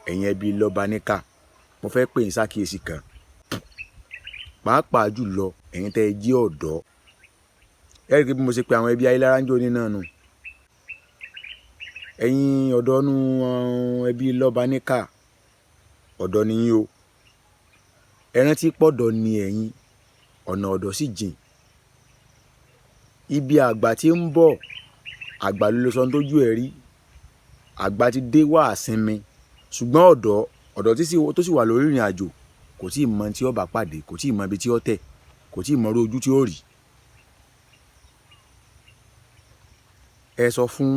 ẹ̀yin ẹbí lọ́ba níkà mo fẹ́ pè yín sákìyèsí kan pàápàá jùlọ ẹ̀yin tẹ́ ẹ jẹ́ ọ̀dọ́ ẹ rí i pé bí mo ṣe pe àwọn ẹbí Ayélára ń jó ní náà nù ẹ̀yin ọ̀dọ́ nú ẹbí lọ́ba níkà ọ̀dọ́ ni yín o ẹ rántí pọ̀dọ̀ ni ẹ̀yin ọ̀nà ọ̀dọ́ sì jìn ibi àgbà tí ń bọ̀ àgbà ló lọ sọ tójú ẹ̀ rí àgbà ti dé wá sinmi ṣùgbọ́n ọ̀dọ́ tó sì wà lórí ìrìn àjò kò tí ì mọ tí ó bá pàdé kò tí ì mọ ibi tí ó tẹ̀ kò tí ì mọ ojú tí ó rí. ẹ sọ fún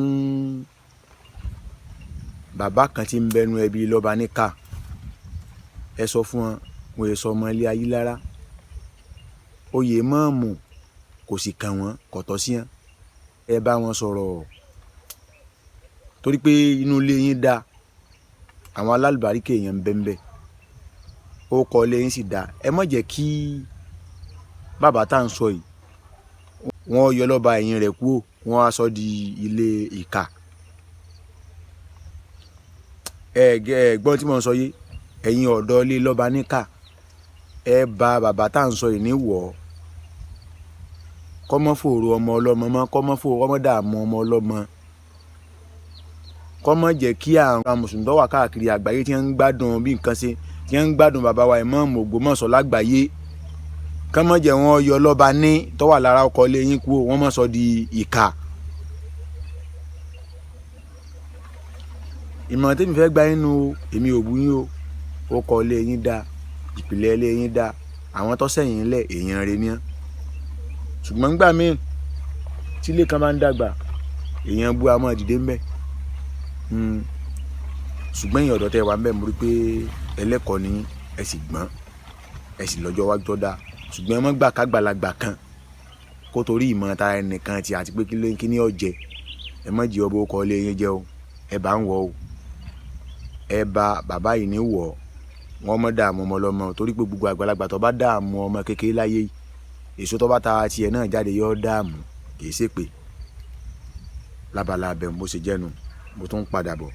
bàbá kan tí ń bẹnu ẹbí lọ́ba níkà ẹ sọ fún wọn èso ọmọ ilé Ayélára oyè mọ́ọ̀mù kò sì kàn wọ́n kò tọ́ sí wọn ẹ bá wọn sọ̀rọ̀ torí pé inú ilé yín dá àwọn alálùbáríkè èèyàn ń bẹ́ńbẹ́ ó kọ́ ilé yín sì dá ẹ má jẹ́ kí bàbá tá à ń sọ yìí wọ́n yọ lọ́ba ẹ̀yìn rẹ̀ kúrò wọ́n á sọ di ilé ìkà gbọ́n tí mo ń sọ yé ẹ̀yin ọ̀dọ́ ilé lọ́ba níkà ẹ bá bàbá tá à ń sọ yìí níwọ̀ kọ́mọ́ fòrò ọmọ ọlọ́mọ mọ́ kọ́mọ́ dààmú ọmọ ọlọ́mọ kọ́mọ́ jẹ́ kí àwọn mùsùlùmí tó wà káàkiri àgbáyé tí wọ́n ń gbádùn bí nǹkan ṣe tí wọ́n ń gbádùn bàbá wa Ìmáàmù Ògbómọ̀ṣọ́ lágbàáyé kọ́mọ́ jẹ́ wọ́n yọ lọ́ba ní tó wà lára ọkọ̀ ilé yín kúrò wọ́n mọ̀ sọ di ìkà. ìmọ̀ràn tèmi fẹ́ gbà yín nu èmi ò bú yín o ó kọ́ ilé yín dá ìpìlẹ̀ ilé yín dá àwọn tó sẹ́yìn ńlẹ̀ èèyàn rẹ̀ ní ṣùgbọ́n gbà míì tí ilé kan bá ń dàgbà èèyàn bú amọ̀ dìde ń bẹ̀ ṣùgbọ́n èèyàn ọ̀dọ́ tẹ́ wà ń bẹ̀ mo rí pé ẹlẹ́kọ̀ọ́ ni ẹ sì gbọ́n ẹ sì lọ́jọ́ wájú tó dáa ṣùgbọ́n ẹ mọ́ gbà kágbàlagbà kan kó torí ìmọ̀ ta ẹnìkan ti àti pé kí ni ọ̀jẹ̀ ẹ mọ́ jí ọbọ̀ ọkọ̀ ilé yín jẹ́ o ẹ bá ń wọ̀ o ẹ bá bàbá yìí ní wọ̀ wọ́n mọ́ dààmú ọmọ ọlọ́mọ torí pé gbogbo àgbàlagbà tó bá dààmú ọmọ kékeré láyé yìí èso tó bá ta tiẹ̀ náà jáde yọ dààmú kì í ṣèpè lábala abẹ mo ṣe jẹ́nu mo tún padà bọ̀.